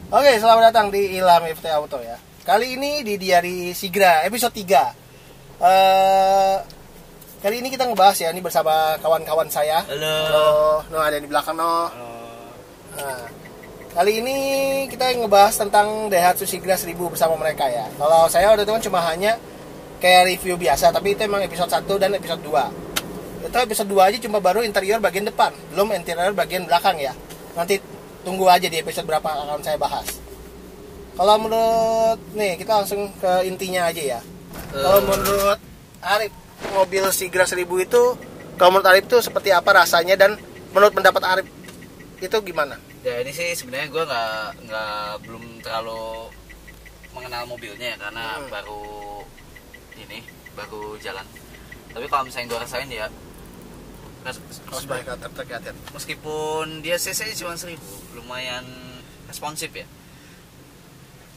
Oke, selamat datang di Ilham FT Auto ya. Kali ini di Diari Sigra episode 3. Kali ini kita ngebahas ya, ini bersama kawan-kawan saya. Halo. No, ada di belakang no. Halo. Nah, kali ini kita ngebahas tentang Daihatsu Sigra 1000 bersama mereka ya. Kalau saya waktu itu kan cuma hanya kayak review biasa, tapi itu emang episode 1 dan episode 2. Itu episode 2 aja cuma baru interior bagian depan, belum interior bagian belakang ya. Nanti tunggu aja di episode berapa akan saya bahas. Kalau menurut nih, kita langsung ke intinya aja ya. Kalau menurut Arif, mobil Sigra 1000 itu, kalau menurut Arif itu seperti apa rasanya, dan menurut pendapat Arif itu gimana? Ya ini sih sebenarnya gue belum terlalu mengenal mobilnya ya, karena baru jalan. Tapi kalau misalnya gue rasain ya, meskipun dia cc cuma 1000, lumayan responsif ya.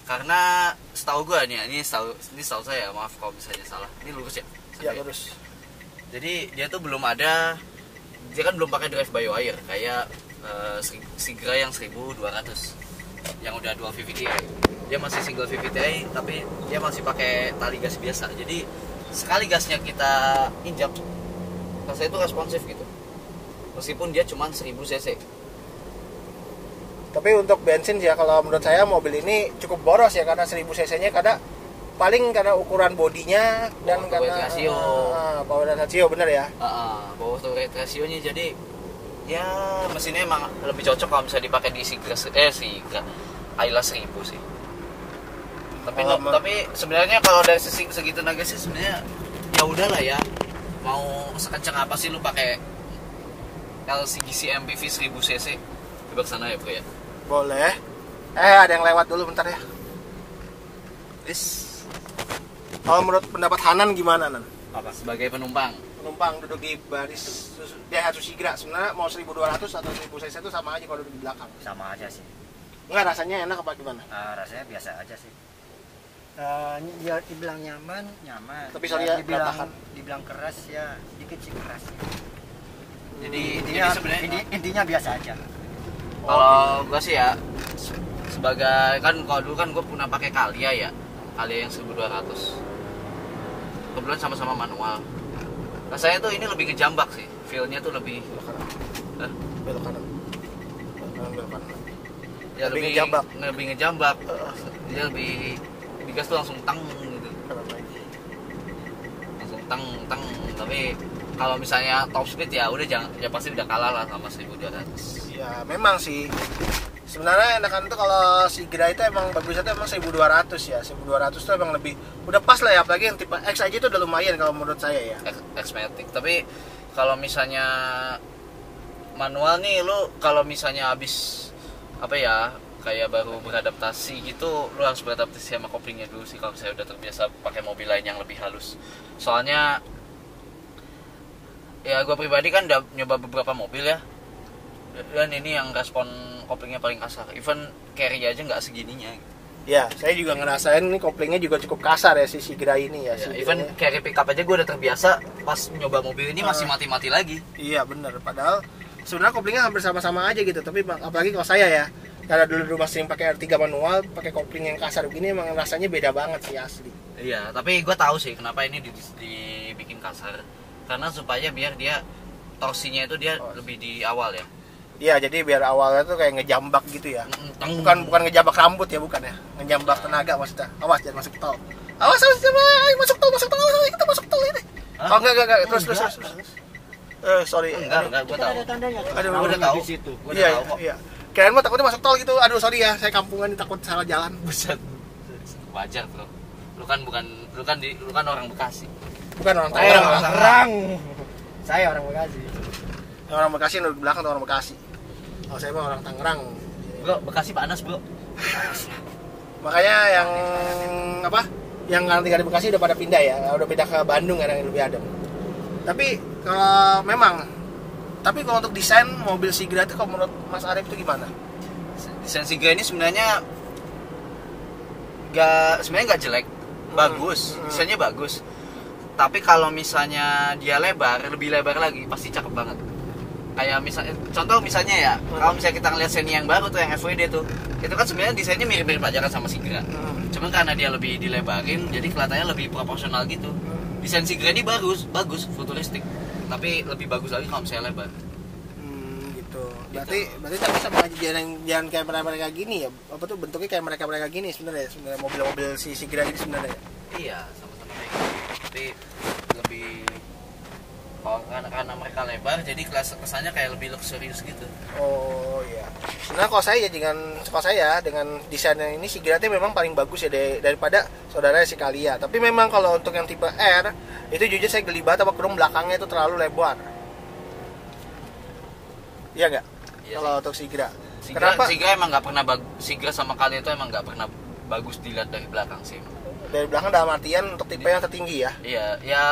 Karena setahu gue nih, ini setahu saya, maaf kalau misalnya salah. Ini lurus ya? Ya lurus. Jadi dia tuh dia kan belum pakai drive by wire kayak Sigra yang 1200 yang udah dual VVT-i. Dia masih single VVT-i, tapi dia masih pakai tali gas biasa. Jadi sekali gasnya kita injak, rasanya itu responsif gitu, meskipun dia cuma 1000 cc. Tapi untuk bensin ya, kalau menurut saya mobil ini cukup boros ya, karena 1000 cc nya karena ukuran bodinya dan karena power ratio bener ya. Power to weight ratio nya, jadi ya mesinnya emang lebih cocok kalau misalnya dipakai di Sigra Ayla 1000 sih. Tapi sebenarnya kalau dari segi tenaga sih sebenarnya ya udahlah ya. Mau sekencang apa sih lu pakai LCGC MPV 1000 cc? Coba kesana ya bro ya. Boleh. Ada yang lewat dulu bentar ya. Kalau menurut pendapat Hanan gimana, Nan? Apa? Sebagai penumpang duduk di baris Daihatsu Sigra, sebenarnya mau 1200 atau 1000 cc itu sama aja kalau duduk di belakang. Sama aja sih. Enggak, rasanya enak apa gimana? Rasanya biasa aja sih. Ya dibilang nyaman. Tapi sorry ya, dibilang keras ya, dikit sih keras. Jadi intinya biasa aja. Kalau gue sih ya, sebagai kalau dulu kan gue pernah pakai Calya yang 1200. Kebetulan sama-sama manual. Rasanya tuh ini lebih ngejambak sih, feel-nya tuh lebih belok kanan. Ya lebih ngejambak. Dia lebih digas tuh langsung tang gitu. Langsung tang. Tapi kalau misalnya top speed ya pasti udah kalah lah sama 1200. Ya memang sih. Sebenarnya enakan tuh kalau Sigra itu emang bagusnya tuh emang 1200 ya. 1200 tuh emang lebih udah pas lah ya, apalagi yang tipe X aja itu udah lumayan kalau menurut saya ya. X-Matic. Tapi kalau misalnya manual nih, lu kalau misalnya habis kayak baru beradaptasi gitu, lu harus beradaptasi sama koplingnya dulu sih kalau saya udah terbiasa pakai mobil lain yang lebih halus. Soalnya ya gue pribadi kan udah nyoba beberapa mobil ya, dan ini yang respon koplingnya paling kasar. Even carry aja nggak segininya. Ya, saya juga ngerasain nih koplingnya juga cukup kasar ya si Sigra ini ya. Even carry pickup aja gue udah terbiasa, pas nyoba mobil ini masih mati-mati lagi. Iya bener, padahal sebenarnya koplingnya hampir sama-sama aja gitu. Tapi apalagi kalau saya ya, karena dulu rumah sering pakai R3 manual, pakai kopling yang kasar begini emang rasanya beda banget sih asli. Iya, tapi gue tahu sih kenapa ini dibikin kasar. Karena supaya biar dia torsinya itu lebih di awal ya. Iya, jadi biar awalnya tuh kayak ngejambak gitu ya. Bukan ngejambak rambut ya, bukan ya. Ngejambak tenaga maksudnya. Awas jangan masuk tol. Awas masuk tol. Kita masuk tol ini. Oh enggak. Terus. Sorry. Enggak, gua tahu. Aduh, gua udah tahu situ. Gua udah tahu kok. Iya. Kirain mah takutnya masuk tol gitu. Aduh, sorry ya. Saya kampungan takut salah jalan. Buset. Wajar, Bro. Lu kan orang Bekasi. Bukan orang Tangerang. Saya orang Bekasi. Orang Bekasi yang di belakang tuh orang Bekasi. Kalau saya mah orang Tangerang. Bro, Bekasi panas, Bro. Makanya yang tinggal di Bekasi udah pada pindah ya. Udah pindah ke Bandung yang lebih adem. Tapi kalau untuk desain mobil Sigra itu, kalau menurut Mas Arif itu gimana? Desain Sigra ini sebenarnya nggak jelek, bagus. Desainnya bagus. Tapi kalau misalnya dia lebih lebar lagi, pasti cakep banget. kayak misalnya ya, kalau misalnya kita ngeliat Xenia yang baru tuh yang FWD tuh, itu kan sebenarnya desainnya mirip-mirip aja kan sama Sigra. Cuman karena dia lebih dilebarin, jadi kelihatannya lebih proporsional gitu. Desain Sigra ini bagus, futuristik, tapi lebih bagus lagi kalau misalnya lebar. Gitu. Berarti tapi sama aja jangan kayak mereka gini ya. Apa tuh bentuknya kayak mereka gini sebenarnya mobil-mobil si Sigra ini sebenarnya. Iya, sama-sama kayak gitu. Tapi lebih karena mereka lebar, jadi kesannya kayak lebih luxurious gitu. Oh iya. Sebenarnya kalau saya dengan desainnya ini Sigra itu memang paling bagus ya daripada saudara si Calya. Tapi memang kalau untuk yang tipe R itu jujur saya geli banget sama krum belakangnya itu terlalu lebar. Iya nggak? Iya Kalau sih. untuk Sigra. Sigra emang nggak pernah Sigra sama Calya itu emang nggak pernah bagus dilihat dari belakang sih. Dari belakang dalam artian untuk tipe yang tertinggi ya. Iya, ya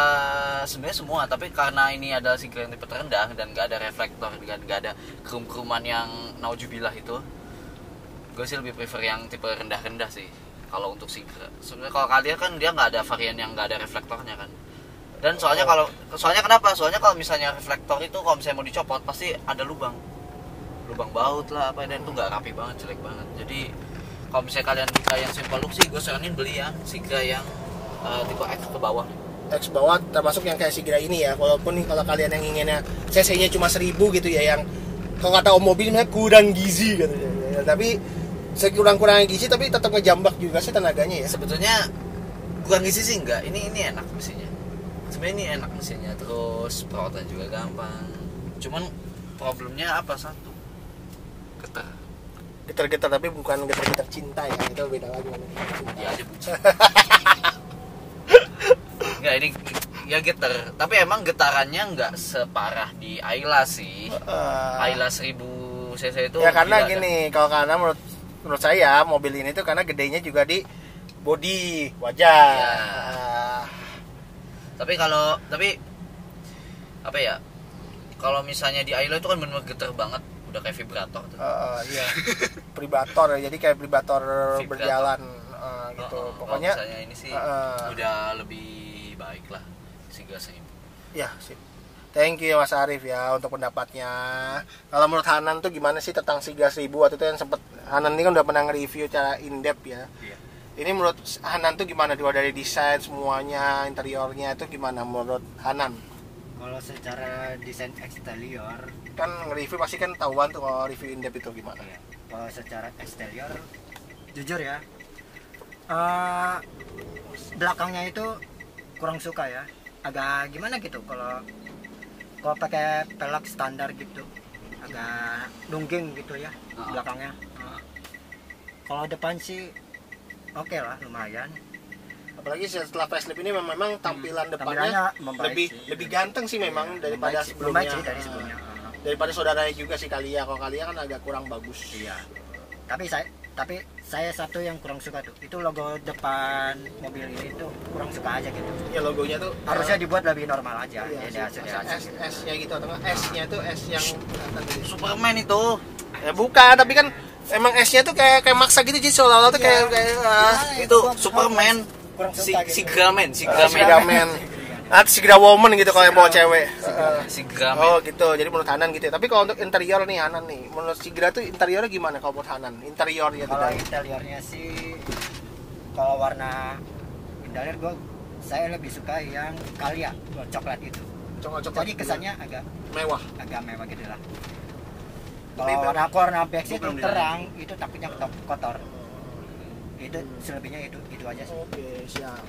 sebenarnya semua, tapi karena ini adalah Sigra yang tipe terendah dan nggak ada reflektor dan nggak ada krum-kruman yang naujubillah itu, gue sih lebih prefer yang tipe rendah-rendah sih kalau untuk Sigra. Sebenarnya kalau Calya kan dia nggak ada varian yang nggak ada reflektornya kan. Dan soalnya kenapa? Soalnya kalau misalnya reflektor itu kalau misalnya mau dicopot pasti ada lubang baut lah apa, dan itu nggak rapi banget, jelek banget. Jadi kalau misalnya kalian suka yang simple look sih, gue saranin beli yang Sigra yang tipe X ke bawah. X bawah termasuk yang kayak Sigra ini ya. Walaupun kalau kalian yang inginnya cc-nya cuma 1000 gitu ya, yang kalau kata om mobil sebenarnya kurang gizi gitu ya. Tapi sekurang-kurangnya gizi tapi tetap ngejambak juga sih tenaganya ya. Sebetulnya kurang gizi sih enggak. Ini enak mesinnya. Sebenarnya ini enak mesinnya, terus perawatan juga gampang. Cuman problemnya apa satu? Getar-getar tapi bukan getar-getar cinta ya, itu beda lagi. Iya aja bucin. Enggak, ini ya getar, tapi emang getarannya enggak separah di Ayla sih. Ayla 1000 cc itu ya karena gila, gini, kalau karena menurut saya mobil ini tuh karena gedenya juga di bodi wajah. Ya. Tapi apa ya? Kalau misalnya di Ayla itu kan benar-benar getar banget, udah kayak vibrator tuh. Iya. Privator ya, jadi kayak privator berjalan gitu. Pokoknya misalnya ini sih udah lebih baik lah Sigra 1000. ya sip. Thank you Mas Arif ya untuk pendapatnya. Kalau menurut Hanan tuh gimana sih tentang Sigra 1000? Waktu itu yang sempet Hanan ini kan udah pernah nge-review cara in-depth ya. Iya. Ini menurut Hanan tuh gimana dari desain semuanya, interiornya itu gimana menurut Hanan? Kalau secara desain eksterior, Kan nge-review pasti kan tahuan tuh kalau review in-depth itu gimana. ya, kalau secara eksterior jujur ya, belakangnya itu kurang suka ya, agak gimana gitu. Kalau pakai pelek standar gitu agak dungging gitu ya belakangnya. Kalau depan sih oke lah, lumayan. Apalagi setelah facelift ini memang tampilan depannya Tampilannya membaik lebih ganteng sih memang daripada Membaik sebelumnya. sih dari sebelumnya. Daripada saudaranya juga si Calya. Kalau Calya kan agak kurang bagus. Iya. Tapi saya satu yang kurang suka tuh, itu logo depan mobil ini tuh kurang suka aja gitu. Ya logonya tuh Harusnya dibuat lebih normal aja. iya, S-nya gitu atau enggak S-nya tuh S yang Superman itu. ya bukan, tapi kan emang S-nya tuh kayak maksa gitu, jadi seolah-olah tuh kayak Itu Superman. Kurang suka gitu. Sigramen. Sigramen. Sigra woman gitu kalau yang bawa cewek. Sigramen. Oh gitu, jadi menurut Hanan gitu ya. Tapi kalau untuk interior nih Hanan nih, menurut Sigra tuh interiornya gimana kalau menurut Hanan? Interiornya tuh Kalau dari interiornya sih, kalau warna interior saya lebih suka yang Calya, coklat itu. coklat-coklat Jadi kesannya agak mewah. mewah gitu lah. Tapi Kalau warna backsnya itu belum terang, itu takutnya kotor. Itu selebihnya itu aja sih. Oke, siap.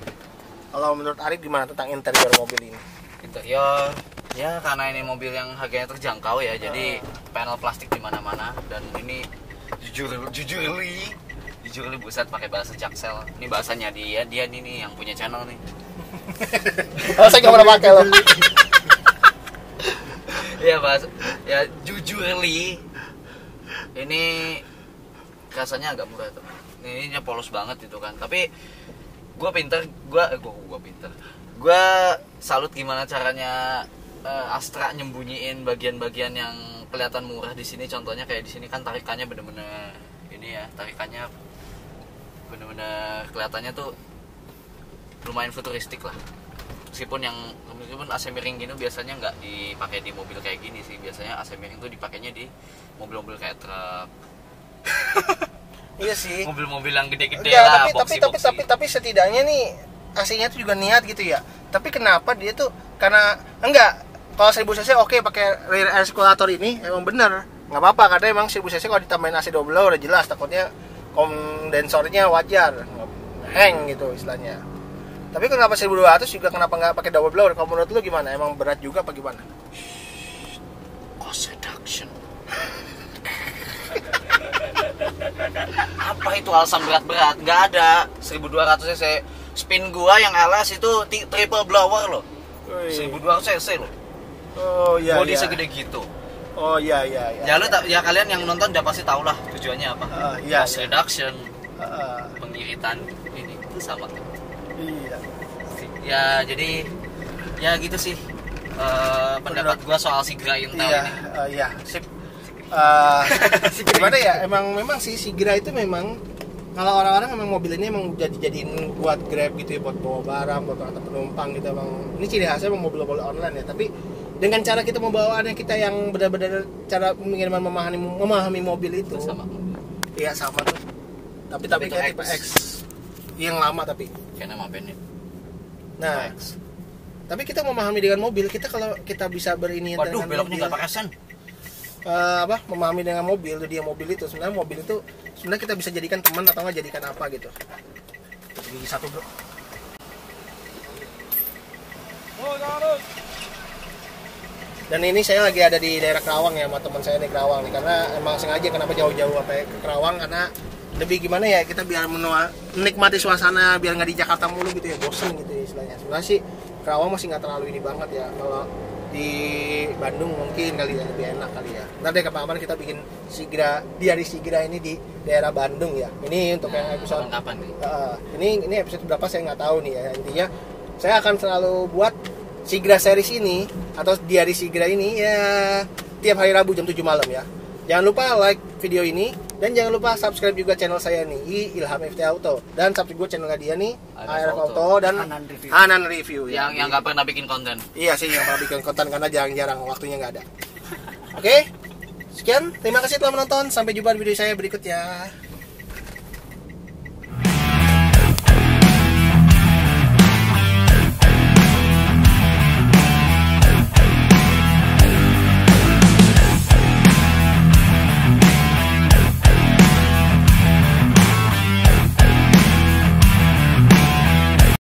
Kalau menurut Arif gimana tentang interior mobil ini? Interior ya karena ini mobil yang harganya terjangkau ya, jadi panel plastik di mana-mana, dan ini jujur li buset pakai bahasa Jaksel. Ini bahasanya dia nih yang punya channel nih. Oh, saya nggak pernah pakai loh. Iya bahasa ya jujur li. Ini rasanya agak murah tuh. Ininya polos banget itu kan. Tapi gue pinter. Gue salut gimana caranya Astra nyembunyiin bagian-bagian yang kelihatan murah di sini. Contohnya kayak di sini kan tarikannya bener-bener ini ya, tarikannya bener-bener kelihatannya tuh lumayan futuristik lah. meskipun AC miring gini biasanya nggak dipakai di mobil kayak gini sih, biasanya AC miring tuh dipakainya di mobil-mobil kayak truk. Iya sih. Mobil-mobil yang gede-gede ya, lah, tapi setidaknya nih AC-nya tuh juga niat gitu ya. Tapi kenapa dia tuh karena enggak, kalau 1000 cc oke pakai rear air circulator ini emang bener nggak apa-apa, karena emang 1000 cc kalau ditambahin AC double udah jelas takutnya kondensornya wajar hang gitu istilahnya. Tapi kenapa 1200 juga kenapa nggak pakai double blower? Kalau menurut lu gimana? Emang berat juga apa gimana? Cost reduction. Apa itu alasan berat-berat? Nggak ada. 1200 cc. Spin gua yang LS itu triple blower loh. 1200 cc loh. Oh iya. Body iya. segede gitu. Oh iya. Ya ya kalian yang nonton udah pasti tahu lah tujuannya apa. Iya. Cost reduction. Pengiritan ini itu sama. Iya. Ya jadi ya gitu sih pendapat gua soal Sigra Intel ini. Iya. Sip. Gimana ya? Memang sih Sigra itu memang kalau orang-orang memang mobil ini emang jadiin buat Grab gitu ya, buat bawa barang, buat antar penumpang gitu. Emang ini ciri khasnya emang mobil-mobil online ya. Tapi dengan cara kita membawaannya, kita yang benar-benar cara memahami mobil itu Sama. Iya sama tuh. Tapi kayak tipe X yang lama tapi. Kayak nama bandnya. Nah, tapi kita memahami dengan mobil, kita kalau kita bisa berini Waduh, dengan beloknya mobil, nggak pakai sen. memahami dengan mobil, dia mobil itu sebenarnya mobil itu sebenarnya kita bisa jadikan teman atau nggak jadikan apa gitu. Jadi satu bro. Dan ini saya lagi ada di daerah Kerawang ya, sama teman saya di Kerawang nih, karena emang sengaja kenapa jauh-jauh sampai ke Kerawang, karena lebih gimana ya, kita biar menikmati suasana, biar nggak di Jakarta mulu gitu ya, bosen gitu ya istilahnya. Sebenarnya sih Kerawang masih nggak terlalu ini banget ya, kalau di Bandung mungkin kali ya lebih enak kali ya. Nanti kapan-kapan kita bikin diari Sigra ini di daerah Bandung ya. Ini untuk yang episode kapan nih? Ini episode berapa saya nggak tahu nih ya. Intinya saya akan selalu buat Sigra series ini atau diari Sigra ini ya tiap hari Rabu jam 7 malam ya. Jangan lupa like video ini dan jangan lupa subscribe juga channel saya nih, Ilham FT Auto, dan subscribe juga channelnya dia nih, ARF Auto dan Hanan Review ya. Yang nggak pernah bikin konten. Iya sih, yang pernah bikin konten karena jarang-jarang waktunya nggak ada. Oke, sekian, terima kasih telah menonton, sampai jumpa di video saya berikutnya.